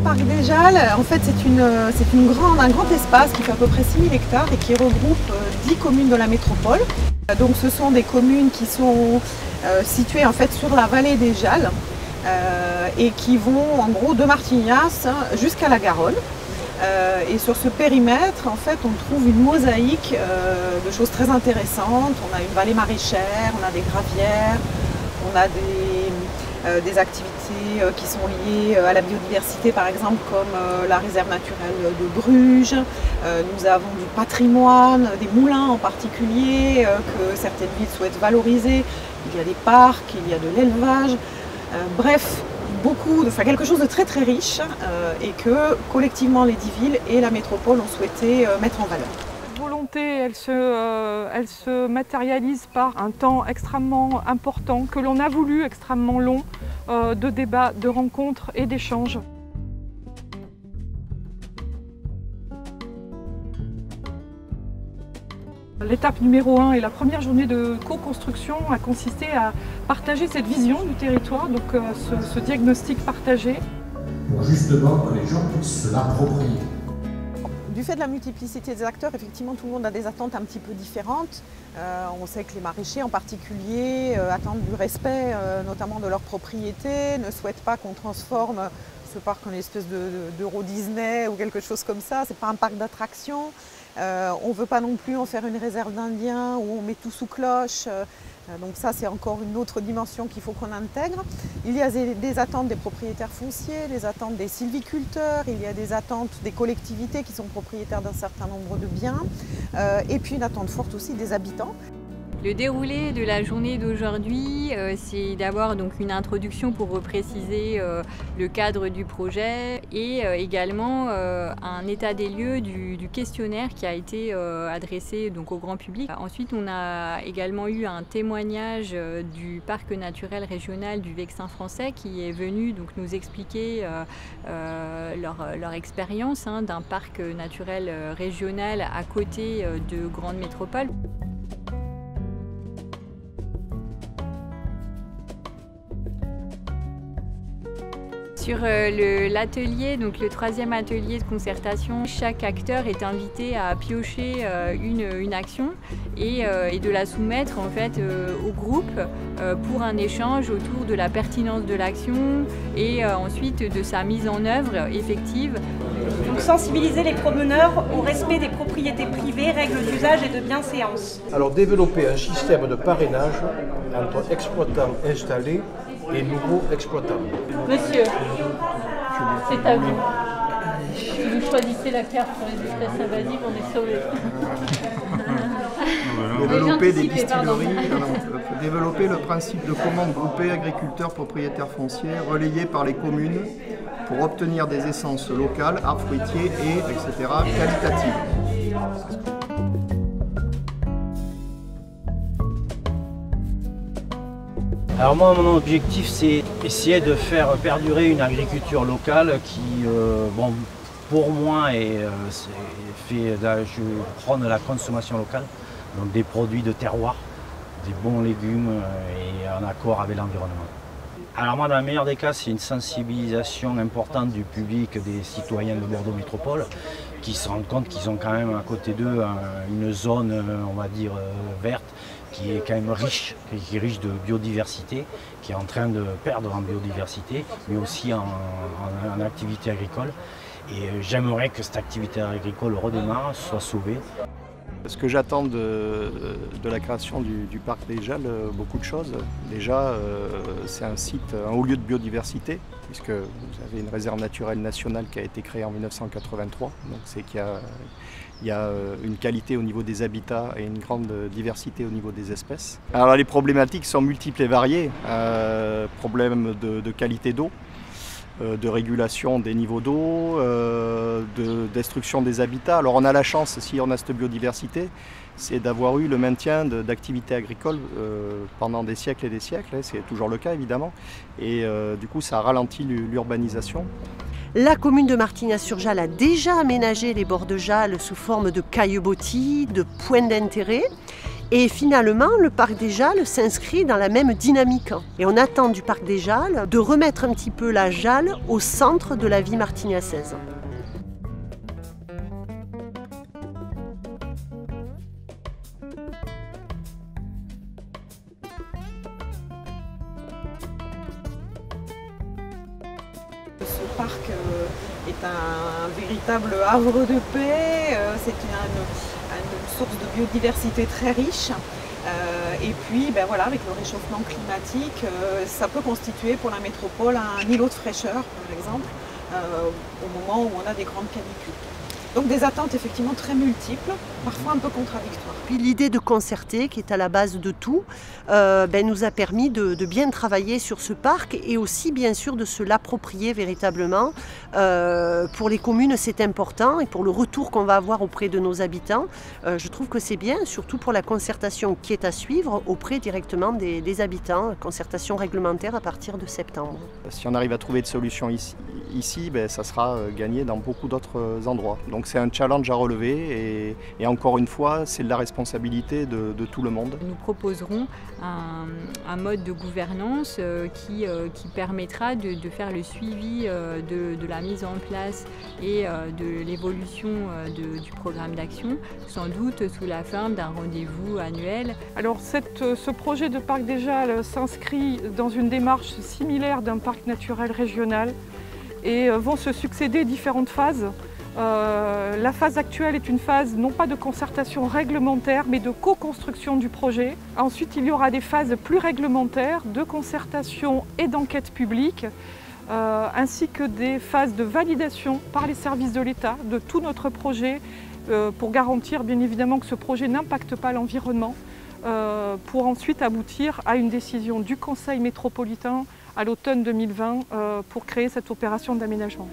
parc des Jalles, en fait, c'est un grand espace qui fait à peu près 6000 hectares et qui regroupe 10 communes de la métropole. Donc ce sont des communes qui sont situées en fait sur la vallée des Jalles et qui vont en gros de Martignas jusqu'à la Garonne. Et sur ce périmètre, en fait, on trouve une mosaïque de choses très intéressantes. On a une vallée maraîchère, on a des gravières, on a des activités qui sont liées à la biodiversité, par exemple, comme la réserve naturelle de Bruges. Nous avons du patrimoine, des moulins en particulier, que certaines villes souhaitent valoriser. Il y a des parcs, il y a de l'élevage. Bref, quelque chose de très très riche et que collectivement les 10 villes et la métropole ont souhaité mettre en valeur. Cette volonté, elle se matérialise par un temps extrêmement important que l'on a voulu, extrêmement long, de débats, de rencontres et d'échanges. L'étape numéro 1 et la première journée de co-construction a consisté à partager cette vision du territoire, donc ce diagnostic partagé. Pour justement que les gens puissent se l'approprier. Du fait de la multiplicité des acteurs, effectivement, tout le monde a des attentes un petit peu différentes. On sait que les maraîchers en particulier attendent du respect, notamment de leurs propriétés, ne souhaitent pas qu'on transforme ce parc en une espèce d'Euro Disney ou quelque chose comme ça. C'est pas un parc d'attractions. On ne veut pas non plus en faire une réserve d'Indiens où on met tout sous cloche. Donc ça, c'est encore une autre dimension qu'il faut qu'on intègre. Il y a des attentes des propriétaires fonciers, des attentes des sylviculteurs, il y a des attentes des collectivités qui sont propriétaires d'un certain nombre de biens, et puis une attente forte aussi des habitants. Le déroulé de la journée d'aujourd'hui, c'est d'abord donc une introduction pour repréciser le cadre du projet et également un état des lieux du questionnaire qui a été adressé donc au grand public. Ensuite, on a également eu un témoignage du parc naturel régional du Vexin français qui est venu donc nous expliquer leur expérience d'un parc naturel régional à côté de grandes métropoles. Sur l'atelier, donc le 3e atelier de concertation, chaque acteur est invité à piocher une action et de la soumettre en fait au groupe pour un échange autour de la pertinence de l'action et ensuite de sa mise en œuvre effective. Donc sensibiliser les promeneurs au respect des propriétés privées, règles d'usage et de bienséance. Alors développer un système de parrainage entre exploitants installés et nouveaux exploitants. Monsieur, c'est à vous. Si vous choisissez la carte pour les espèces invasives, on est sauvés. Développer des distilleries, développer le principe de commande groupée agriculteurs propriétaires fonciers relayé par les communes pour obtenir des essences locales, arbres fruitiers et etc. qualitatives. Alors moi, mon objectif, c'est essayer de faire perdurer une agriculture locale qui, bon, pour moi, je prône la consommation locale, donc des produits de terroir, des bons légumes et en accord avec l'environnement. Alors moi, dans le meilleur des cas, c'est une sensibilisation importante du public, des citoyens de Bordeaux Métropole, qui se rendent compte qu'ils ont quand même à côté d'eux une zone, on va dire, verte, qui est quand même riche, qui est riche de biodiversité, qui est en train de perdre en biodiversité, mais aussi en activité agricole. Et j'aimerais que cette activité agricole redémarre, soit sauvée. Ce que j'attends de la création du parc des Jalles, beaucoup de choses. Déjà, c'est un site, un haut lieu de biodiversité, puisque vous avez une réserve naturelle nationale qui a été créée en 1983. Donc c'est qu'il y a une qualité au niveau des habitats et une grande diversité au niveau des espèces. Alors les problématiques sont multiples et variées. Problèmes de qualité d'eau, de régulation des niveaux d'eau, de destruction des habitats. Alors on a la chance, si on a cette biodiversité, c'est d'avoir eu le maintien d'activités agricoles pendant des siècles et des siècles, c'est toujours le cas évidemment, et du coup ça ralentit l'urbanisation. La commune de Martignas-sur-Jalles a déjà aménagé les bords de Jalles sous forme de caillebotis, de points d'intérêt. Et finalement, le parc des Jalles s'inscrit dans la même dynamique. Et on attend du parc des Jalles de remettre un petit peu la Jalle au centre de la vie martignacaise. Ce parc est un véritable havre de paix, c'est une source de biodiversité très riche. Et puis voilà, avec le réchauffement climatique, ça peut constituer pour la métropole un îlot de fraîcheur, par exemple, au moment où on a des grandes canicules. Donc des attentes effectivement très multiples, parfois un peu contradictoires. Puis l'idée de concerter, qui est à la base de tout, nous a permis de bien travailler sur ce parc et aussi bien sûr de se l'approprier véritablement. Pour les communes c'est important et pour le retour qu'on va avoir auprès de nos habitants, je trouve que c'est bien, surtout pour la concertation qui est à suivre auprès directement des habitants, concertation réglementaire à partir de septembre. Si on arrive à trouver des solutions ici, ça sera gagné dans beaucoup d'autres endroits. Donc c'est un challenge à relever et encore une fois, c'est de la responsabilité de tout le monde. Nous proposerons un mode de gouvernance qui permettra de faire le suivi de la mise en place et de l'évolution du programme d'action, sans doute sous la forme d'un rendez-vous annuel. Alors ce projet de parc des Jalles s'inscrit dans une démarche similaire d'un parc naturel régional et vont se succéder différentes phases. La phase actuelle est une phase non pas de concertation réglementaire mais de co-construction du projet. Ensuite il y aura des phases plus réglementaires de concertation et d'enquête publique ainsi que des phases de validation par les services de l'État de tout notre projet pour garantir bien évidemment que ce projet n'impacte pas l'environnement pour ensuite aboutir à une décision du Conseil métropolitain à l'automne 2020 pour créer cette opération d'aménagement.